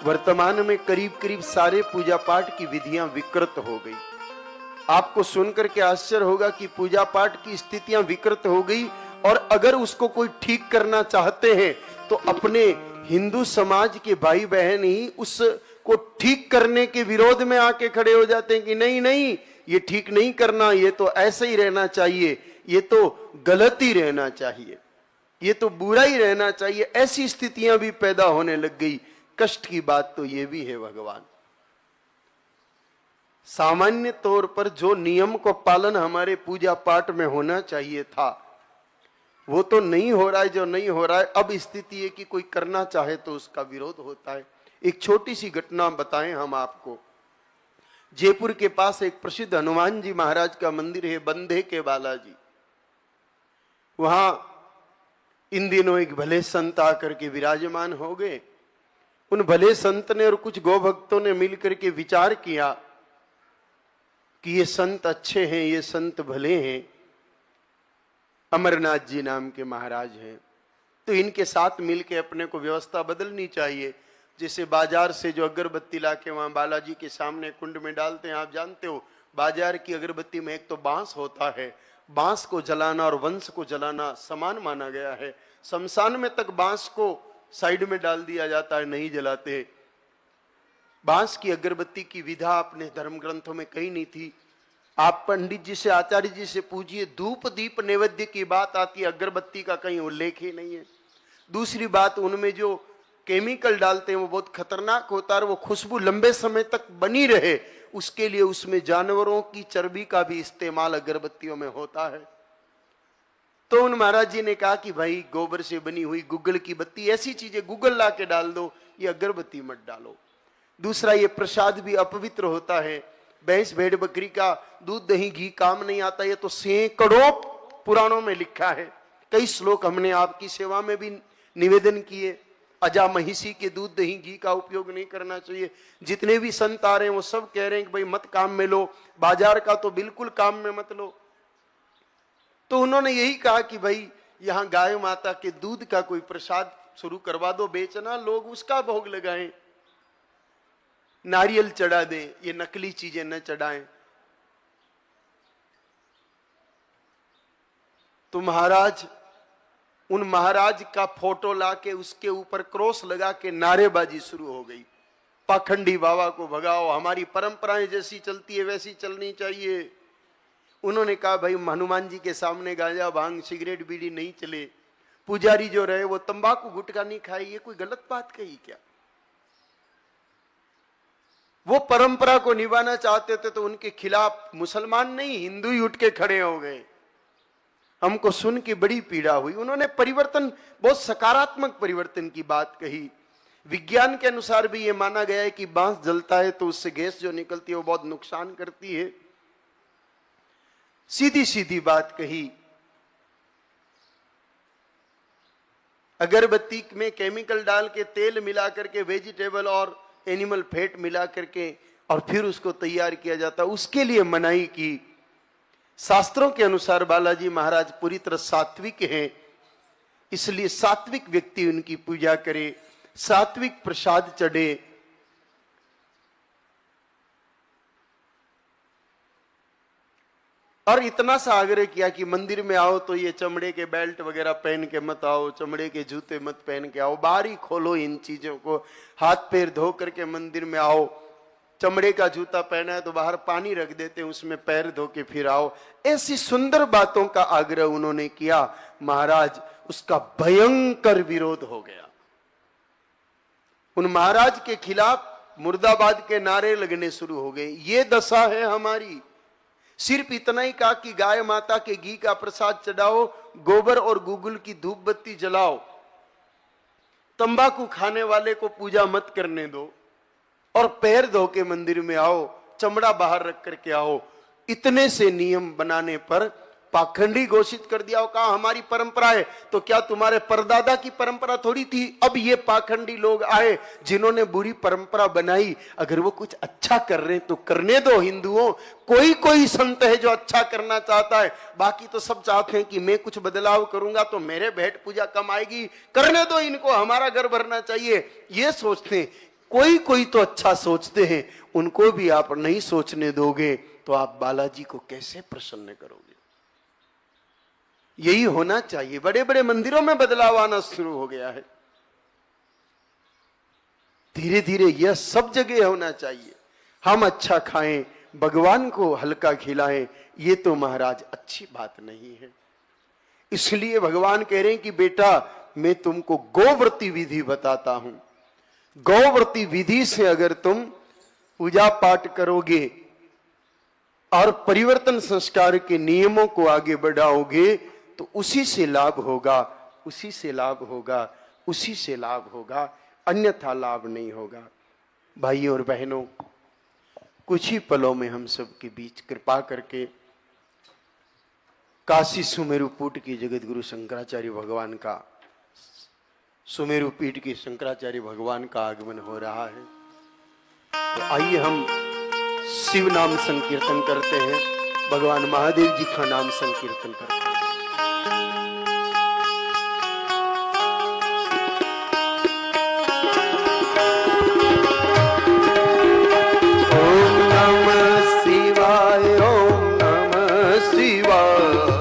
वर्तमान में करीब करीब सारे पूजा पाठ की विधियां विकृत हो गई। आपको सुनकर के आश्चर्य होगा कि पूजा पाठ की स्थितियां विकृत हो गई, और अगर उसको कोई ठीक करना चाहते हैं तो अपने हिंदू समाज के भाई बहन ही उसको ठीक करने के विरोध में आके खड़े हो जाते हैं कि नहीं नहीं, ये ठीक नहीं करना, ये तो ऐसे ही रहना चाहिए, ये तो गलत ही रहना चाहिए, ये तो बुरा ही रहना चाहिए। ऐसी स्थितियां भी पैदा होने लग गई। कष्ट की बात तो ये भी है भगवान, सामान्य तौर पर जो नियम को पालन हमारे पूजा पाठ में होना चाहिए था वो तो नहीं हो रहा है। जो नहीं हो रहा है, अब स्थिति है कि कोई करना चाहे तो उसका विरोध होता है। एक छोटी सी घटना बताएं हम आपको। जयपुर के पास एक प्रसिद्ध हनुमान जी महाराज का मंदिर है, बंधे के बालाजी। वहां इन दिनों एक भले संत आकर के विराजमान हो गए। उन भले संत ने और कुछ गौ भक्तों ने मिलकर के विचार किया कि ये संत अच्छे हैं, ये संत भले हैं, अमरनाथ जी नाम के महाराज हैं, तो इनके साथ मिलके अपने को व्यवस्था बदलनी चाहिए। जैसे बाजार से जो अगरबत्ती लाके वहां बालाजी के सामने कुंड में डालते हैं, आप जानते हो बाजार की अगरबत्ती में एक तो बांस होता है, बांस को जलाना और वंश को जलाना समान माना गया है। शमशान में तक बांस को साइड में डाल दिया जाता है, नहीं जलाते। बांस की अगरबत्ती की विधा अपने धर्म ग्रंथों में कहीं नहीं थी। आप पंडित जी से, आचार्य जी से पूछिए, धूप दीप नैवेद्य की बात आती है, अगरबत्ती का कहीं उल्लेख ही नहीं है। दूसरी बात, उनमें जो केमिकल डालते हैं वो बहुत खतरनाक होता है, वो खुशबू लंबे समय तक बनी रहे उसके लिए उसमें जानवरों की चर्बी का भी इस्तेमाल अगरबत्तियों में होता है। तो उन महाराज जी ने कहा कि भाई गोबर से बनी हुई गुग्गल की बत्ती, ऐसी चीजें गुग्गल ला के डाल दो, ये अगरबत्ती मत डालो। दूसरा, ये प्रसाद भी अपवित्र होता है। भैंस भेड़ बकरी का दूध दही घी काम नहीं आता, ये तो सैकड़ों पुराणों में लिखा है। कई श्लोक हमने आपकी सेवा में भी निवेदन किए। अजा महिषी के दूध दही घी का उपयोग नहीं करना चाहिए। जितने भी संत आ रहे हैं वो सब कह रहे हैं कि भाई मत काम में लो, बाजार का तो बिल्कुल काम में मत लो। तो उन्होंने यही कहा कि भाई यहां गाय माता के दूध का कोई प्रसाद शुरू करवा दो बेचना, लोग उसका भोग लगाएं, नारियल चढ़ा दें, ये नकली चीजें न चढ़ाएं। तो महाराज, उन महाराज का फोटो लाके उसके ऊपर क्रॉस लगा के नारेबाजी शुरू हो गई, पाखंडी बाबा को भगाओ, हमारी परंपराएं जैसी चलती है वैसी चलनी चाहिए। उन्होंने कहा भाई हनुमान जी के सामने गांजा भांग सिगरेट बीड़ी नहीं चले, पुजारी जो रहे वो तंबाकू गुटखा नहीं खाए, ये कोई गलत बात कही क्या? वो परंपरा को निभाना चाहते थे तो उनके खिलाफ मुसलमान नहीं हिंदू ही उठ के खड़े हो गए। हमको सुन के बड़ी पीड़ा हुई। उन्होंने परिवर्तन, बहुत सकारात्मक परिवर्तन की बात कही। विज्ञान के अनुसार भी ये माना गया है कि बांस जलता है तो उससे गैस जो निकलती है वो बहुत नुकसान करती है। सीधी सीधी बात कही। अगरबत्ती में केमिकल डाल के, तेल मिला करके, वेजिटेबल और एनिमल फैट मिला करके और फिर उसको तैयार किया जाता, उसके लिए मनाही की। शास्त्रों के अनुसार बालाजी महाराज पूरी तरह सात्विक हैं, इसलिए सात्विक व्यक्ति उनकी पूजा करे, सात्विक प्रसाद चढ़े। और इतना सा आग्रह किया कि मंदिर में आओ तो ये चमड़े के बेल्ट वगैरह पहन के मत आओ, चमड़े के जूते मत पहन के आओ, बाहर ही खोलो इन चीजों को, हाथ पैर धो करके मंदिर में आओ। चमड़े का जूता पहना है तो बाहर पानी रख देते हैं, उसमें पैर धो के फिर आओ। ऐसी सुंदर बातों का आग्रह उन्होंने किया। महाराज, उसका भयंकर विरोध हो गया। उन महाराज के खिलाफ मुर्दाबाद के नारे लगने शुरू हो गए। ये दशा है हमारी। सिर्फ इतना ही कहा कि गाय माता के घी का प्रसाद चढ़ाओ, गोबर और गुग्गल की धूप बत्ती जलाओ, तंबाकू खाने वाले को पूजा मत करने दो, और पैर धो के मंदिर में आओ, चमड़ा बाहर रख करके आओ। इतने से नियम बनाने पर पाखंडी घोषित कर दिया। कहा हमारी परंपरा है, तो क्या तुम्हारे परदादा की परंपरा थोड़ी थी? अब ये पाखंडी लोग आए जिन्होंने बुरी परंपरा बनाई, अगर वो कुछ अच्छा कर रहे तो करने दो। हिंदुओं, कोई कोई संत है जो अच्छा करना चाहता है, बाकी तो सब चाहते हैं कि मैं कुछ बदलाव करूंगा तो मेरे भेंट पूजा कम आएगी, करने दो इनको, हमारा घर भरना चाहिए, ये सोचते हैं। कोई कोई तो अच्छा सोचते हैं, उनको भी आप नहीं सोचने दोगे तो आप बालाजी को कैसे प्रसन्न करोगे? यही होना चाहिए। बड़े बड़े मंदिरों में बदलाव आना शुरू हो गया है। धीरे धीरे यह सब जगह होना चाहिए। हम अच्छा खाएं, भगवान को हल्का खिलाएं, ये तो महाराज अच्छी बात नहीं है। इसलिए भगवान कह रहे हैं कि बेटा मैं तुमको गोव्रती विधि बताता हूं। गोव्रती विधि से अगर तुम पूजा पाठ करोगे और परिवर्तन संस्कार के नियमों को आगे बढ़ाओगे तो उसी से लाभ होगा, उसी से लाभ होगा, उसी से लाभ होगा, अन्यथा लाभ नहीं होगा। भाइयों और बहनों, कुछ ही पलों में हम सब के बीच कृपा करके काशी सुमेरु पीठ की जगत गुरु शंकराचार्य भगवान का, सुमेरु पीठ की शंकराचार्य भगवान का आगमन हो रहा है। तो आइए हम शिव नाम संकीर्तन करते हैं, भगवान महादेव जी का नाम संकीर्तन करते हैं। ओम नमः शिवाय, ओम नमः शिवाय।